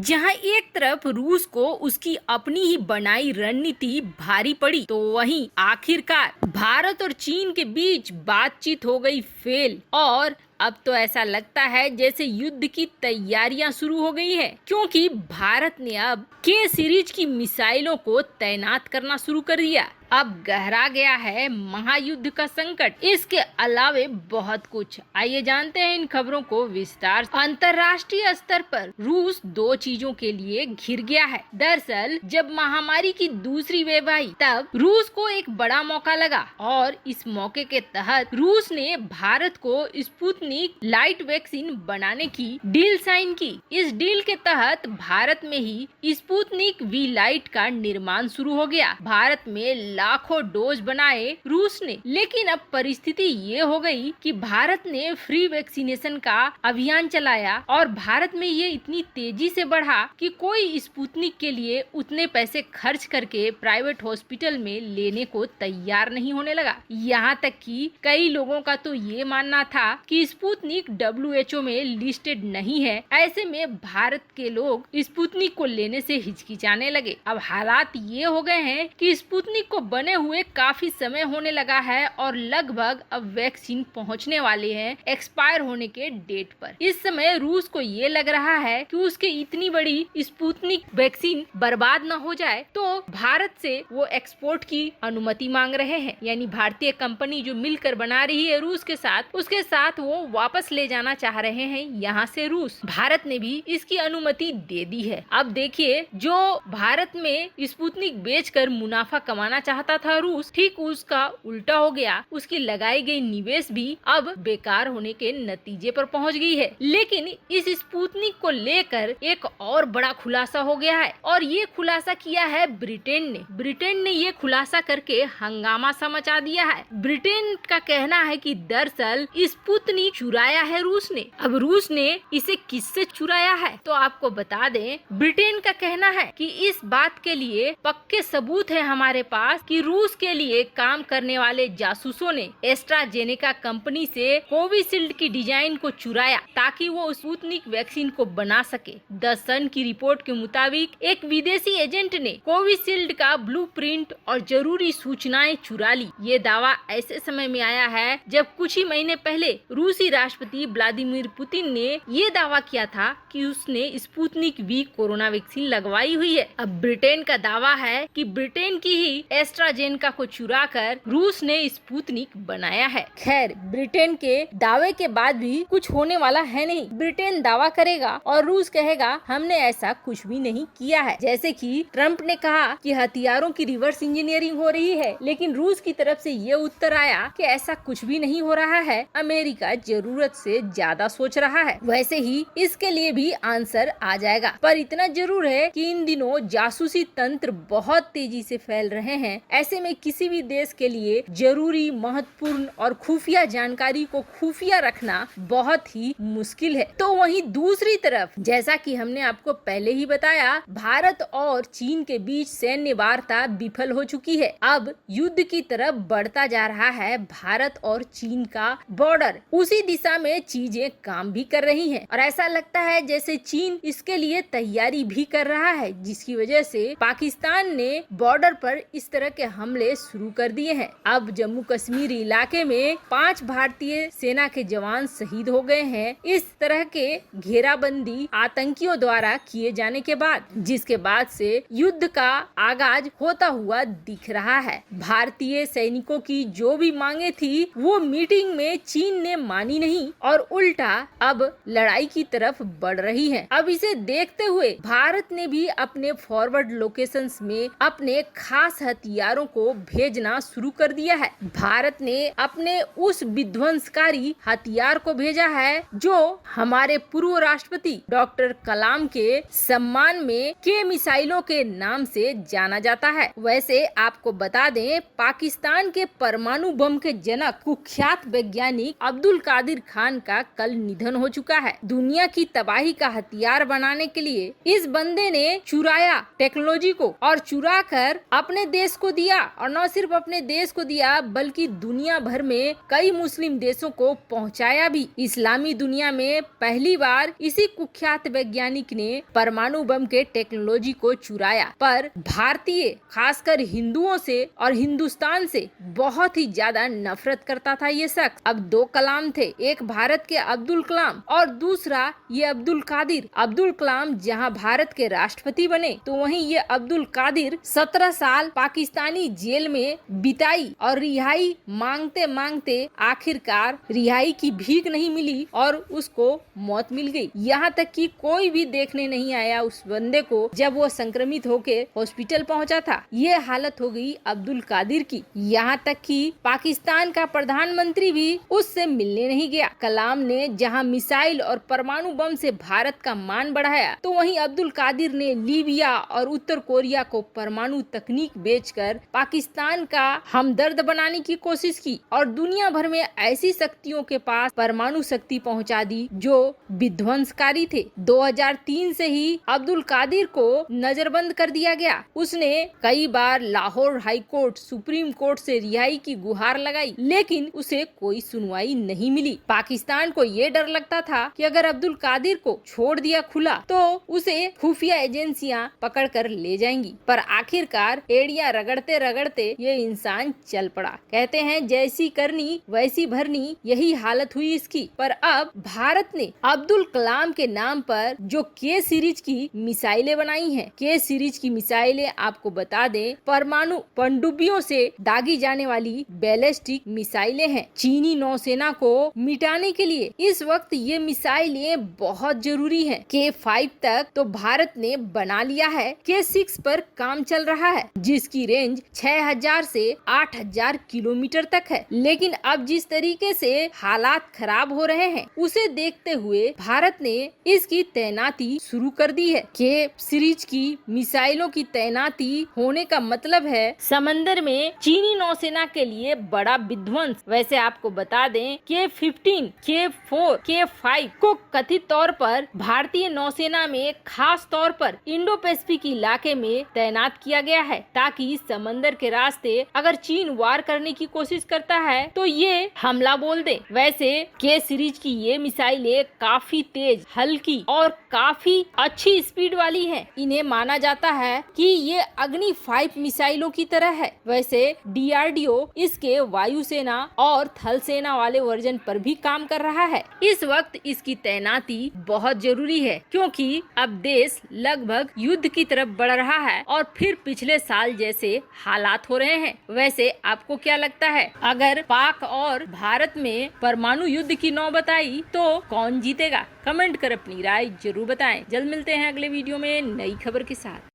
जहां एक तरफ रूस को उसकी अपनी ही बनाई रणनीति भारी पड़ी, तो वहीं आखिरकार भारत और चीन के बीच बातचीत हो गई फेल और अब तो ऐसा लगता है जैसे युद्ध की तैयारियां शुरू हो गई है, क्योंकि भारत ने अब के सीरीज की मिसाइलों को तैनात करना शुरू कर दिया। अब गहरा गया है महायुद्ध का संकट। इसके अलावे बहुत कुछ, आइए जानते हैं इन खबरों को विस्तार से। अंतर्राष्ट्रीय स्तर पर रूस दो चीजों के लिए घिर गया है। दरअसल जब महामारी की दूसरी वेव आई, तब रूस को एक बड़ा मौका लगा और इस मौके के तहत रूस ने भारत को स्पुतनिक लाइट वैक्सीन बनाने की डील साइन की। इस डील के तहत भारत में ही स्पुतनिक वी लाइट का निर्माण शुरू हो गया। भारत में लाखों डोज बनाए रूस ने, लेकिन अब परिस्थिति ये हो गई कि भारत ने फ्री वैक्सीनेशन का अभियान चलाया और भारत में ये इतनी तेजी से बढ़ा कि कोई स्पुतनिक के लिए उतने पैसे खर्च करके प्राइवेट हॉस्पिटल में लेने को तैयार नहीं होने लगा। यहाँ तक कि कई लोगों का तो ये मानना था कि स्पुतनिक WHO में लिस्टेड नहीं है। ऐसे में भारत के लोग स्पुतनिक को लेने से हिचकिचाने लगे। अब हालात ये हो गए हैं कि स्पुतनिक को बने हुए काफी समय होने लगा है और लगभग अब वैक्सीन पहुंचने वाले हैं एक्सपायर होने के डेट पर। इस समय रूस को ये लग रहा है कि उसके इतनी बड़ी स्पुतनिक वैक्सीन बर्बाद न हो जाए, तो भारत से वो एक्सपोर्ट की अनुमति मांग रहे हैं। यानी भारतीय कंपनी जो मिलकर बना रही है रूस के साथ, उसके साथ वो वापस ले जाना चाह रहे हैं यहाँ से रूस। भारत ने भी इसकी अनुमति दे दी है। अब देखिए, जो भारत में स्पुतनिक बेचकर मुनाफा कमाना चाहता था रूस, ठीक उसका उल्टा हो गया। उसकी लगाई गई निवेश भी अब बेकार होने के नतीजे पर पहुंच गई है। लेकिन इस स्पुतनिक को लेकर एक और बड़ा खुलासा हो गया है और ये खुलासा किया है ब्रिटेन ने। ब्रिटेन ने ये खुलासा करके हंगामा सा मचा दिया है। ब्रिटेन का कहना है कि दरअसल स्पुतनिक चुराया है रूस ने। अब रूस ने इसे किससे चुराया है, तो आपको बता दें, ब्रिटेन का कहना है कि इस बात के लिए पक्के सबूत है हमारे पास कि रूस के लिए काम करने वाले जासूसों ने एस्ट्राजेनेका कंपनी से कोविशील्ड की डिजाइन को चुराया ताकि वो स्पुतनिक वैक्सीन को बना सके। द सन की रिपोर्ट के मुताबिक एक विदेशी एजेंट ने कोविशील्ड का ब्लूप्रिंट और जरूरी सूचनाएं चुरा ली। ये दावा ऐसे समय में आया है जब कुछ ही महीने पहले रूसी राष्ट्रपति व्लादिमीर पुतिन ने ये दावा किया था कि उसने स्पुतनिक वी कोरोना वैक्सीन लगवाई हुई है। अब ब्रिटेन का दावा है कि ब्रिटेन की ही एस्ट्राजेनेका को चुराकर रूस ने स्पुतनिक बनाया है। खैर, ब्रिटेन के दावे के बाद भी कुछ होने वाला है नहीं। ब्रिटेन दावा करेगा और रूस कहेगा हमने ऐसा कुछ भी नहीं किया है। जैसे कि ट्रम्प ने कहा कि हथियारों की रिवर्स इंजीनियरिंग हो रही है, लेकिन रूस की तरफ से ये उत्तर आया कि ऐसा कुछ भी नहीं हो रहा है, अमेरिका जरूरत से ज्यादा सोच रहा है। वैसे ही इसके लिए भी आंसर आ जाएगा, पर इतना जरूर है कि इन दिनों जासूसी तंत्र बहुत तेजी से फैल रहे हैं। ऐसे में किसी भी देश के लिए जरूरी, महत्वपूर्ण और खुफिया जानकारी को खुफिया रखना बहुत ही मुश्किल है। तो वहीं दूसरी तरफ, जैसा कि हमने आपको पहले ही बताया, भारत और चीन के बीच सैन्य वार्ता विफल हो चुकी है। अब युद्ध की तरफ बढ़ता जा रहा है भारत और चीन का बॉर्डर। उसी दिशा में चीजें काम भी कर रही हैं और ऐसा लगता है जैसे चीन इसके लिए तैयारी भी कर रहा है, जिसकी वजह से पाकिस्तान ने बॉर्डर पर इस तरह के हमले शुरू कर दिए हैं। अब जम्मू कश्मीर इलाके में 5 भारतीय सेना के जवान शहीद हो गए हैं इस तरह के घेराबंदी आतंकियों द्वारा किए जाने के बाद, जिसके बाद से युद्ध का आगाज होता हुआ दिख रहा है। भारतीय सैनिकों की जो भी मांगे थी वो मीटिंग में चीन ने मानी नहीं और उल्टा अब लड़ाई की तरफ बढ़ रही है। अब इसे देखते हुए भारत ने भी अपने फॉरवर्ड लोकेशंस में अपने खास हथियारों को भेजना शुरू कर दिया है। भारत ने अपने उस विध्वंसकारी हथियार को भेजा है जो हमारे पूर्व राष्ट्रपति डॉक्टर कलाम के सम्मान में के मिसाइलों के नाम से जाना जाता है। वैसे आपको बता दें, पाकिस्तान के परमाणु बम के जनक कुख्यात वैज्ञानिक अब्दुल कादिर खान का कल निधन हो चुका है। दुनिया की तबाही का हथियार बनाने के लिए इस बंदे ने चुराया टेक्नोलॉजी को और चुरा कर अपने देश को को दिया, और न सिर्फ अपने देश को दिया बल्कि दुनिया भर में कई मुस्लिम देशों को पहुंचाया भी। इस्लामी दुनिया में पहली बार इसी कुख्यात वैज्ञानिक ने परमाणु बम के टेक्नोलॉजी को चुराया। पर भारतीय खासकर हिंदुओं से और हिंदुस्तान से बहुत ही ज्यादा नफरत करता था ये शख्स। अब दो कलाम थे, एक भारत के अब्दुल कलाम और दूसरा ये अब्दुल कादिर। अब्दुल कलाम जहां भारत के राष्ट्रपति बने तो वहीं ये अब्दुल कादिर 17 साल पाकिस्तानी जेल में बिताई और रिहाई मांगते मांगते आखिरकार रिहाई की भीख नहीं मिली और उसको मौत मिल गई। यहाँ तक कि कोई भी देखने नहीं आया उस बंदे को जब वो संक्रमित होके हॉस्पिटल पहुंचा था। ये हालत हो गई अब्दुल कादिर की। यहाँ तक कि पाकिस्तान का प्रधानमंत्री भी उससे मिलने नहीं गया। कलाम ने जहाँ मिसाइल और परमाणु बम से भारत का मान बढ़ाया तो वहीं अब्दुल कादिर ने लीबिया और उत्तर कोरिया को परमाणु तकनीक बेचकर पाकिस्तान का हमदर्द बनाने की कोशिश की और दुनिया भर में ऐसी शक्तियों के पास परमाणु शक्ति पहुंचा दी जो विध्वंसकारी थे। 2003 से ही अब्दुल कादिर को नजरबंद कर दिया गया। उसने कई बार Lahore high court, supreme court से रिहाई की गुहार लगाई लेकिन उसे कोई सुनवाई नहीं मिली। पाकिस्तान को ये डर लगता था कि अगर अब्दुल कादिर को छोड़ दिया खुला तो उसे खुफिया एजेंसियां पकड़ कर ले जाएंगी। पर आखिरकार एड़ियां रगड़ते रगड़ते ये इंसान चल पड़ा। कहते हैं जैसी करनी वैसी भरनी, यही हालत हुई इसकी। पर अब भारत ने अब्दुल कलाम के नाम पर जो के सीरीज की मिसाइलें बनाई हैं, के सीरीज की मिसाइलें आपको बता दें परमाणु पनडुब्बियों से दागी जाने वाली बैलिस्टिक मिसाइलें हैं। चीनी नौसेना को मिटाने के लिए इस वक्त ये मिसाइलें बहुत जरूरी हैं। K5 तक तो भारत ने बना लिया है, K6 पर काम चल रहा है जिसकी रेंज 6000 से 8000 किलोमीटर तक है। लेकिन अब जिस तरीके से हालात खराब हो रहे हैं उसे देखते हुए भारत ने इसकी तैनाती शुरू कर दी है। के सीरीज की मिसाइलों की तैनाती होने का मतलब है समंदर में चीनी नौसेना के लिए बड़ा विध्वंस। वैसे आपको बता दें K15, K4, K5 को कथित तौर पर भारतीय नौसेना में खास तौर पर इंडो पैसिफिक इलाके में तैनात किया गया है ताकि समंदर के रास्ते अगर चीन वार करने की कोशिश करता है तो ये हमला बोल दे। वैसे के सीरीज की ये मिसाइलें काफी तेज, हल्की और काफी अच्छी स्पीड वाली हैं। इन्हें माना जाता है कि ये अग्नि 5 मिसाइलों की तरह है। वैसे DRDO इसके वायुसेना और थल सेना वाले वर्जन पर भी काम कर रहा है। इस वक्त इसकी तैनाती बहुत जरूरी है क्योंकि अब देश लगभग युद्ध की तरफ बढ़ रहा है और फिर पिछले साल जैसे हालात हो रहे हैं। वैसे आपको क्या लगता है, अगर पाक और भारत में परमाणु युद्ध की नौबत आई तो कौन जीतेगा? कमेंट कर अपनी राय जरूर बताएं। जल्द मिलते हैं अगले वीडियो में नई खबर के साथ।